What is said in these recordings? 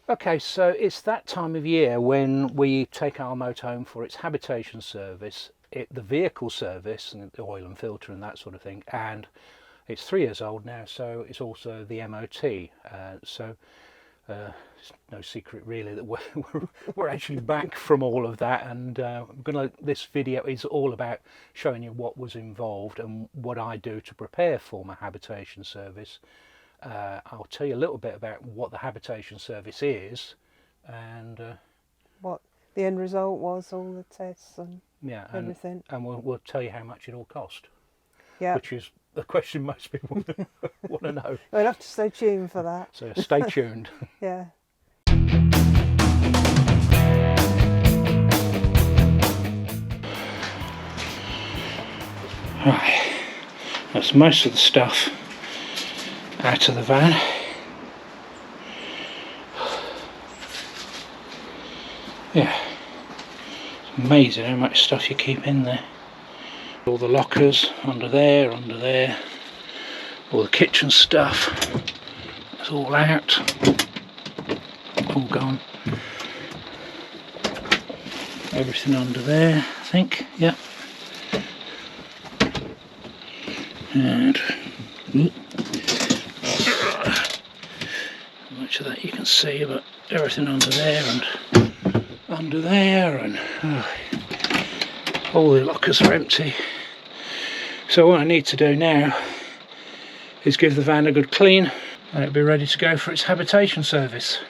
Okay, so it's that time of year when we take our motorhome for its habitation service, the vehicle service and the oil and filter and that sort of thing, and it's 3 years old now, so it's also the MOT. It's no secret really that we're actually back from all of that, and this video is all about showing you what was involved and what I do to prepare for my habitation service. I'll tell you a little bit about what the habitation service is, and what the end result was, all the tests and everything. And we'll tell you how much it all cost. Yeah. Which is the question most people want to know. We'll have to stay tuned for that. So stay tuned. Yeah. Right, that's most of the stuff out of the van. Yeah, it's amazing how much stuff you keep in there. All the lockers under there, all the kitchen stuff, it's all out, all gone. Everything under there, I think, yeah. And much of that you can see, but everything under there and under there, and all the lockers are empty. So what I need to do now is give the van a good clean and it'll be ready to go for its habitation service.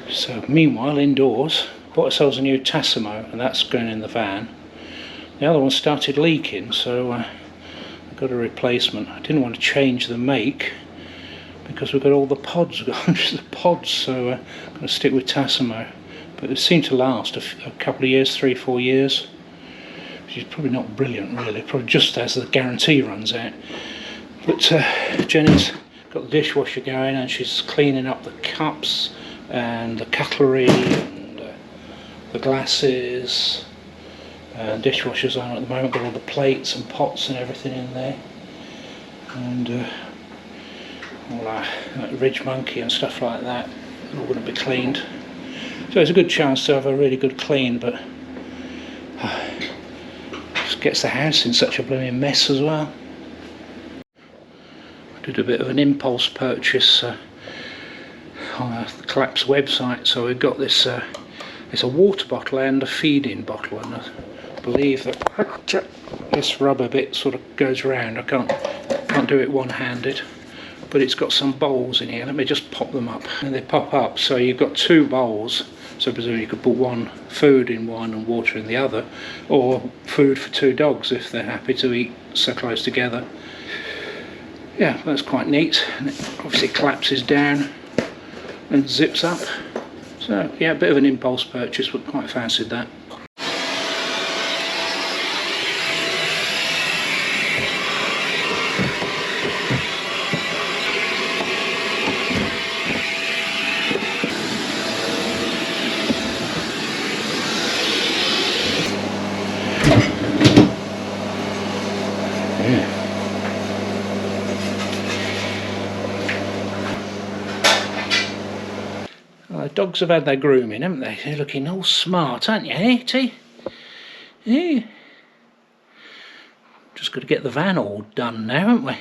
So meanwhile, indoors, bought ourselves a new Tassimo, and that's going in the van. The other one started leaking, so I got a replacement. I didn't want to change the make because we've got all the pods gone, the pods, so I'm going to stick with Tassimo. But it seemed to last a couple of years, 3-4 years, which is probably not brilliant really, probably just as the guarantee runs out. But Jenny's got the dishwasher going and she's cleaning up the cups and the cutlery and the glasses. Dishwasher's on at the moment, got all the plates and pots and everything in there, and all our ridge monkey and stuff like that, all going to be cleaned. So it's a good chance to have a really good clean, but just gets the house in such a blooming mess as well. I did a bit of an impulse purchase on the Collapse website, so we've got this it's a water bottle and a feed-in bottle, and I believe that this rubber bit sort of goes round. I can't do it one-handed, but it's got some bowls in here. Let me just pop them up, and they pop up, so you've got 2 bowls. So presumably you could put one food in one and water in the other, or food for 2 dogs if they're happy to eat so close together. Yeah, that's quite neat, and it obviously collapses down and zips up. So yeah, a bit of an impulse purchase, but quite fancied that. Dogs have had their grooming, haven't they? They're looking all smart, aren't you, eh, T? Yeah. Just got to get the van all done now, haven't we,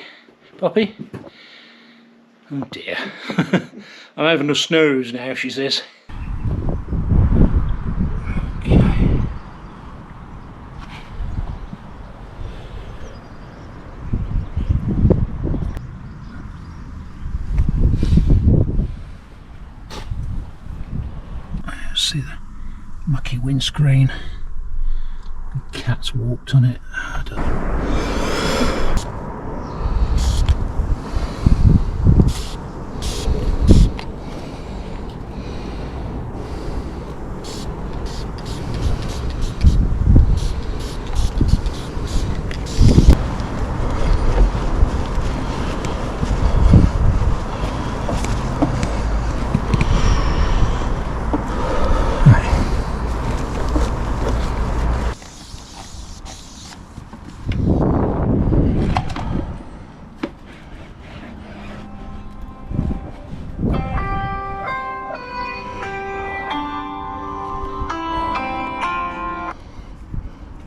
Poppy? Oh dear. I'm having a snooze now, she says. Okay. See the mucky windscreen. The cat's walked on it. I don't know.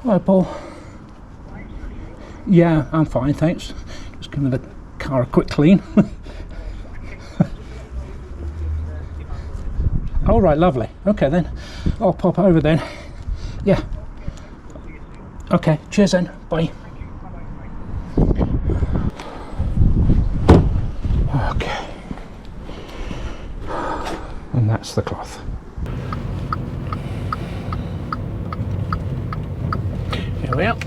Hi Paul. Yeah, I'm fine, thanks. Just giving the car a quick clean. All right, lovely. Okay then, I'll pop over then. Yeah. Okay, cheers then. Bye. Okay. And that's the cloth. Here we are.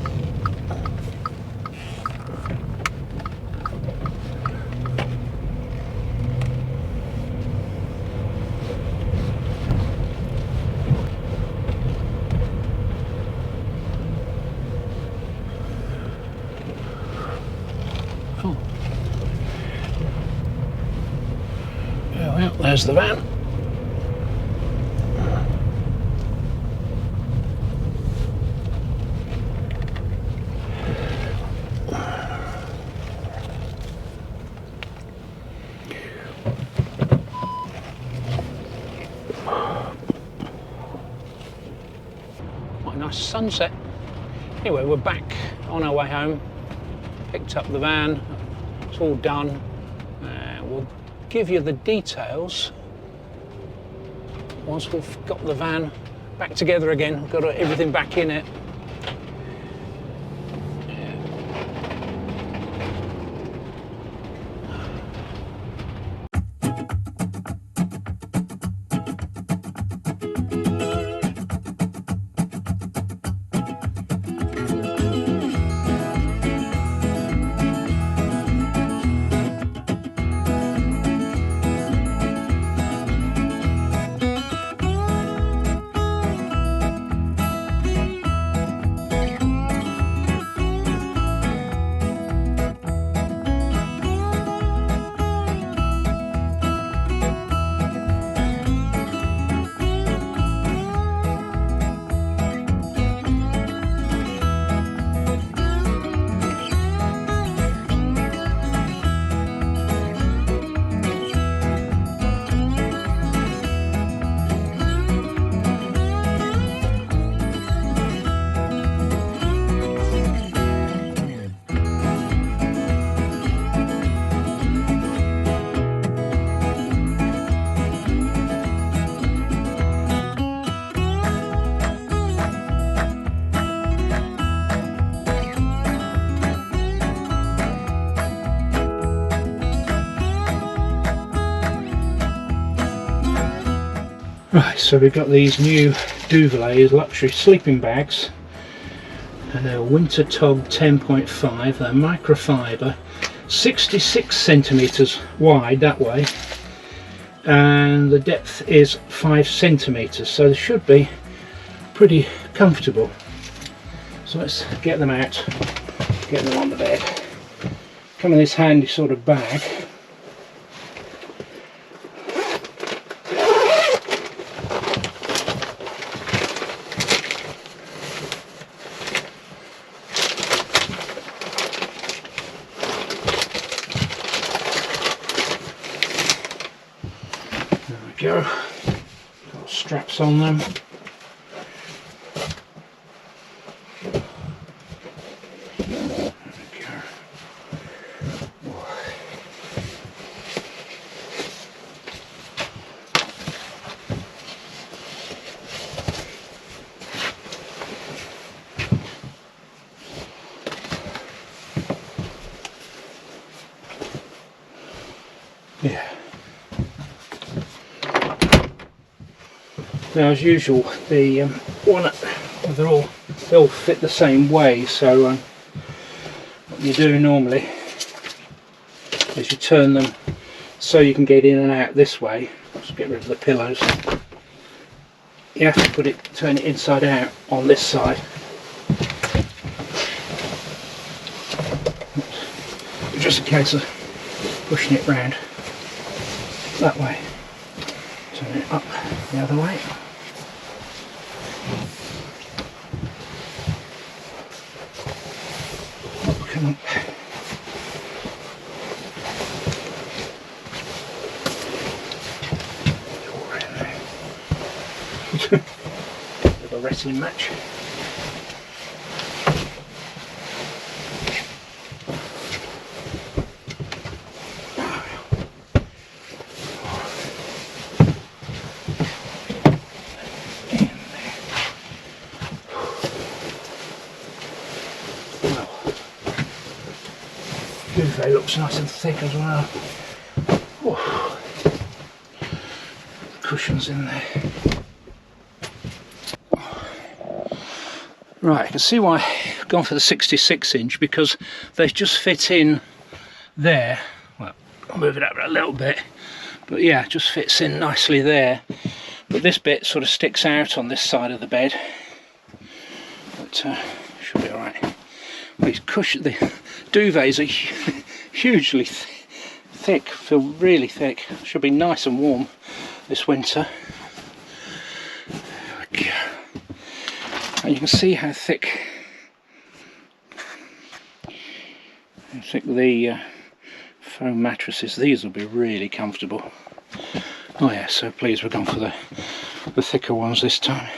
Oh. Yeah, well, there's the van. Nice sunset. Anyway, we're back on our way home. Picked up the van. It's all done. We'll give you the details once we've got the van back together again. We've got everything back in it. Right, so we've got these new Duvalays luxury sleeping bags, and they're winter tog 10.5. They're microfiber, 66 centimeters wide that way, and the depth is 5 centimeters, so they should be pretty comfortable. So let's get them out, get them on the bed. Come in this handy sort of bag. Go. Got straps on them. There we go. Yeah. Now, as usual, the they all fit the same way. So what you do normally is you turn them so you can get in and out this way. Let's get rid of the pillows. You have to turn it inside out on this side. Just in case of pushing it round that way. Turn it up the other way. Come on. Bit of a wrestling match. duvet looks nice and thick as well. Oh. Cushions in there. Right, I can see why I've gone for the 66-inch, because they just fit in there. Well, I'll move it over a little bit, but yeah, it just fits in nicely there. But this bit sort of sticks out on this side of the bed. But should be alright. These cushions, the duvets are hugely thick, feel really thick. Should be nice and warm this winter. And you can see how thick the foam mattresses. These will be really comfortable. Oh yeah, so pleased we've gone for the thicker ones this time.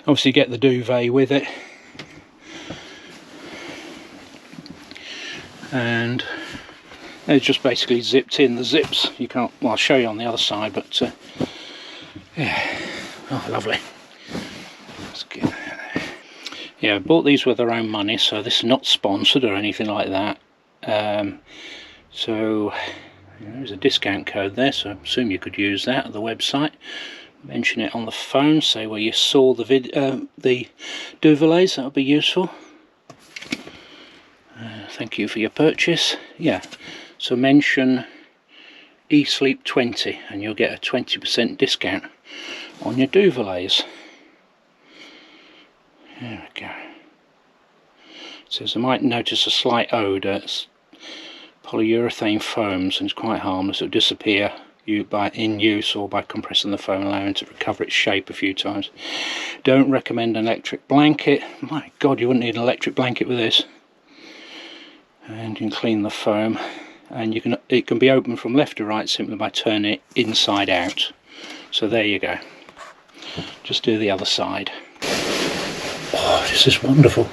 Obviously get the duvet with it, and it's just basically zipped in. The zips you can't, well, I'll show you on the other side, but yeah, oh lovely. Let's get that there. Yeah, I bought these with their own money, so this is not sponsored or anything like that. So there's a discount code there, so I assume you could use that at the website. Mention it on the phone, say where you saw the Duvalays, that would be useful. Thank you for your purchase. Yeah, so mention eSleep20 and you'll get a 20% discount on your Duvalays. There we go. It says I might notice a slight odour. It's polyurethane foams and it's quite harmless. It'll disappear in use or by compressing the foam, allowing it to recover its shape a few times. Don't recommend an electric blanket. My God, you wouldn't need an electric blanket with this. And you can clean the foam, and it can be opened from left to right simply by turning it inside out. So there you go. Just do the other side. Oh, this is wonderful.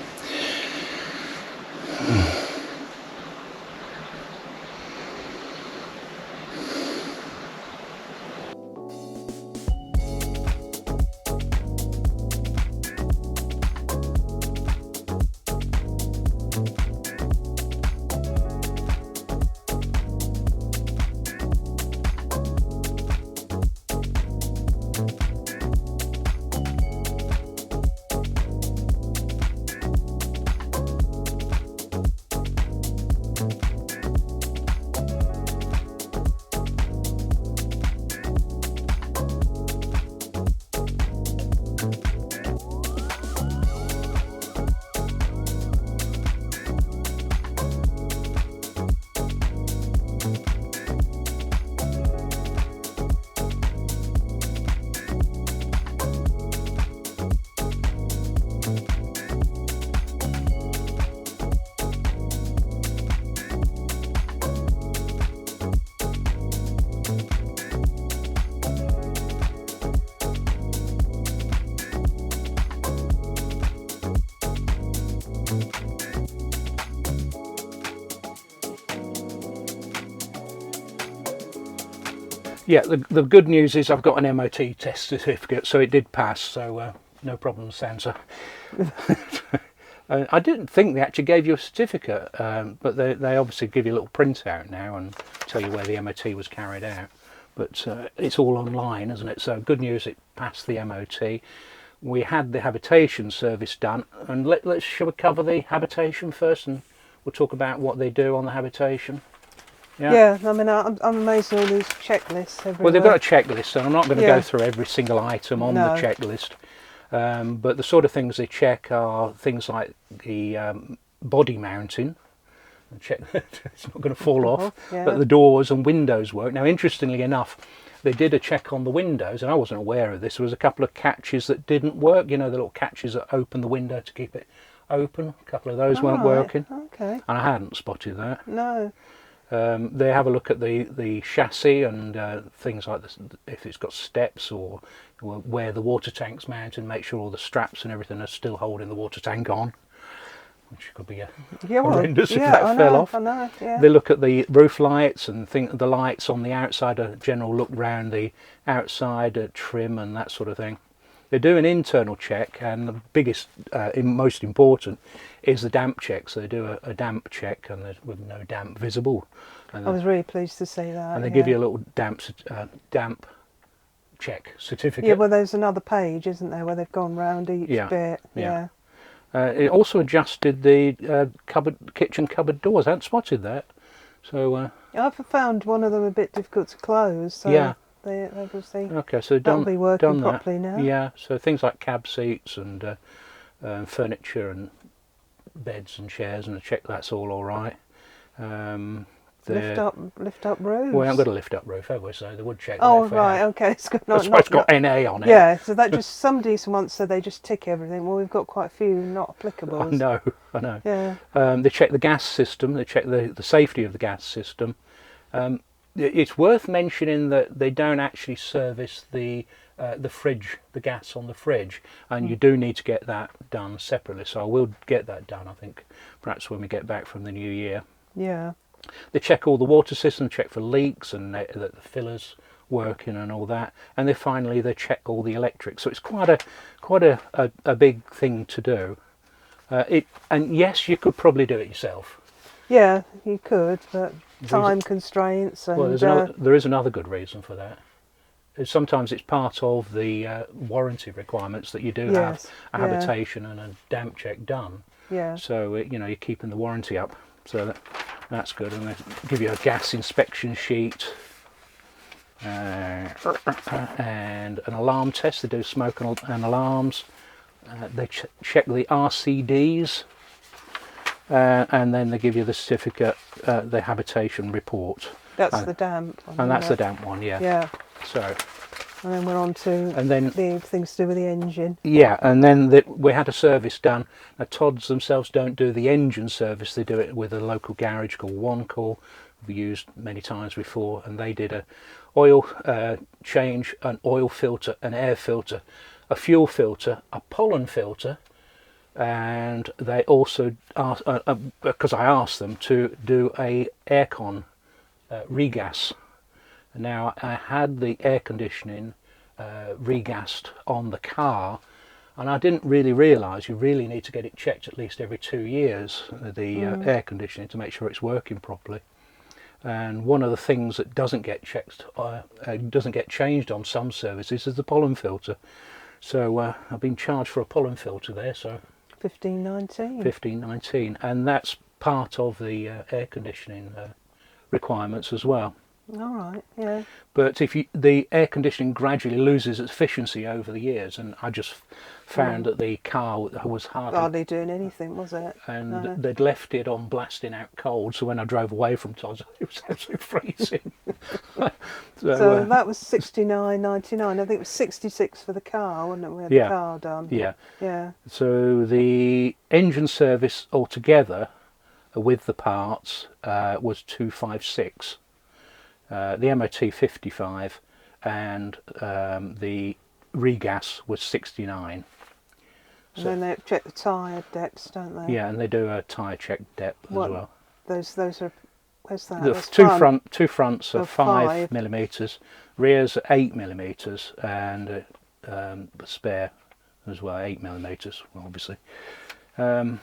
Yeah, the good news is I've got an MOT test certificate, so it did pass, so no problem, Sansa. I didn't think they actually gave you a certificate, but they obviously give you a little printout now and tell you where the MOT was carried out. But it's all online, isn't it? So good news, it passed the MOT. We had the habitation service done, and shall we cover the habitation first, and we'll talk about what they do on the habitation. Yeah, I mean, I'm amazed at all these checklists everywhere. Well, they've got a checklist, so I'm not going to go through every single item on the checklist. But the sort of things they check are things like the body mounting. Check it's not going to fall off, but the doors and windows work. Now, interestingly enough, they did a check on the windows, and I wasn't aware of this. There was a couple of catches that didn't work. You know, the little catches that open the window to keep it open. A couple of those weren't working. Okay. And I hadn't spotted that. No. They have a look at the chassis and things like this, if it's got steps or where the water tank's mounted, make sure all the straps and everything are still holding the water tank on, which could be horrendous if that fell off. They look at the roof lights and think the lights on the outside, a general look round the outside, trim and that sort of thing. They do an internal check, and the biggest, most important, is the damp check. So they do a damp check, and with no damp visible. And I was really pleased to see that. And they give you a little damp check certificate. Yeah, well, there's another page, isn't there, where they've gone round each bit. Yeah. It also adjusted the kitchen cupboard doors. I hadn't spotted that. So I've found one of them a bit difficult to close. So yeah. They obviously. Okay, so that'll be working properly now. Yeah. So things like cab seats and furniture and beds and chairs, and I check that's all right. Lift up roofs. Well, we haven't got a lift up roof, have we? So they would check. Oh right, okay. It's got it's got NA on it. Yeah, so that just somebody once said they just tick everything. Well, we've got quite a few not applicable. I know. Yeah. They check the gas system. They check the safety of the gas system. It's worth mentioning that they don't actually service the fridge, the gas on the fridge, and you do need to get that done separately. So I will get that done, I think, perhaps when we get back from the new year. Yeah. They check all the water system, check for leaks and that the fillers working and all that, and then they check all the electrics. So it's quite a big thing to do. And yes, you could probably do it yourself. Yeah, you could, but time constraints. And, well, there is another good reason for that. Sometimes it's part of the warranty requirements that you do have a habitation and a damp check done. Yeah. So you're keeping the warranty up. So that's good. And they give you a gas inspection sheet and an alarm test. They do smoke and alarms. They check the RCDs. And then they give you the certificate, the habitation report. That's the damp one. And that's the damp one, yeah. Yeah. So. And then we're on to the things to do with the engine. Yeah, and then we had a service done. Now Todds themselves don't do the engine service. They do it with a local garage called OneCall. We've used many times before, and they did a oil change, an oil filter, an air filter, a fuel filter, a pollen filter. And they also asked, because I asked them to do a aircon regas. Now I had the air conditioning regassed on the car, and I didn't really realise you really need to get it checked at least every 2 years, the air conditioning, to make sure it's working properly. And one of the things that doesn't get checked, doesn't get changed on some services, is the pollen filter. So I've been charged for a pollen filter there. So. $15.19, and that's part of the air conditioning requirements as well. All right, yeah. But the air conditioning gradually loses its efficiency over the years, and I just found that the car was hardly doing anything, was it? And they'd left it on blasting out cold, so when I drove away from Todds, it was absolutely freezing. so that was $69.99. I think it was $66 for the car, wasn't it? We had the car done. Yeah. Yeah. So the engine service altogether, with the parts, was $256. The MOT 55, and the regas was 69. And then they check the tyre depths, don't they? Yeah, and they do a tyre check depth as well. Those are, where's that? The two fronts are 5 millimetres, rears are 8 millimetres, and the spare as well, 8 millimetres, obviously. Yeah.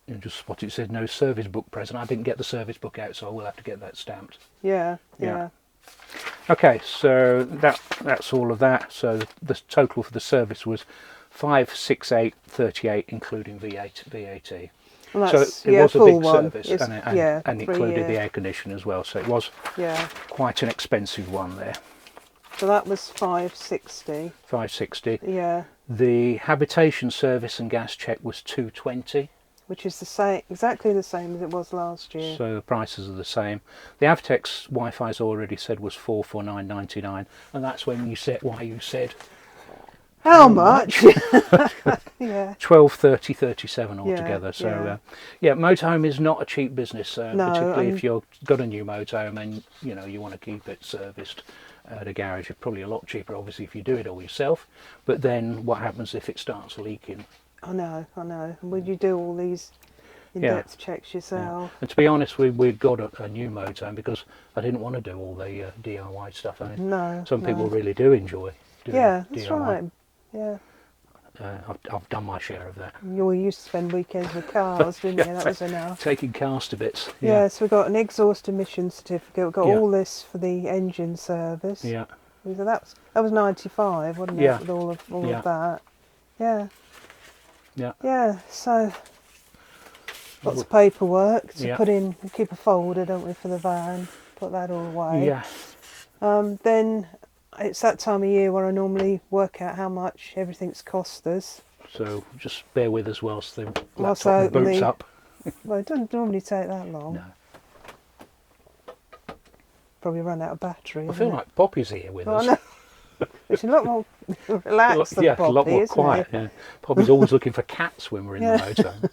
You just spotted it said no service book present. I didn't get the service book out, so I will have to get that stamped. Yeah. Okay, so that's all of that. So the total for the service was $568.38, including VAT. Well, so it was a big one. service, and included the air conditioning as well. So it was quite an expensive one there. So that was $560. $560. Yeah. The habitation service and gas check was $220. Which is exactly the same as it was last year. So the prices are the same. The Avtex Wi-Fi, as already said, was $449.99, and that's when you said how much? Yeah. $1230.37 altogether. So motorhome is not a cheap business, particularly if you've got a new motorhome and you want to keep it serviced at a garage. It's probably a lot cheaper, obviously, if you do it all yourself. But then what happens if it starts leaking? I know. Would you do all these in-depth checks yourself? Yeah. And to be honest, we've got a new motorhome because I didn't want to do all the DIY stuff. Some people really do enjoy doing Yeah, that's DIY. right. Yeah. I've done my share of that. You used to spend weekends with cars, didn't you? That was enough. Taking cars to bits. Yeah, so we got an exhaust emission certificate. We got all this for the engine service. Yeah. So that was 95, wasn't it? Yeah. With all of that. Yeah. Yeah. Yeah. So lots of paperwork to Yeah. put in. We keep a folder, don't we, for the van? Put that all away. Yeah. Then it's that time of year where I normally work out how much everything's cost us. So just bear with us whilst the laptop boots up. Well, it doesn't normally take that long. No. Probably run out of battery. I feel like Poppy's here with us. No. It's a lot more relaxed than Poppy, a lot more isn't quiet. it? Yeah. Poppy's always looking for cats when we're in the motorhome.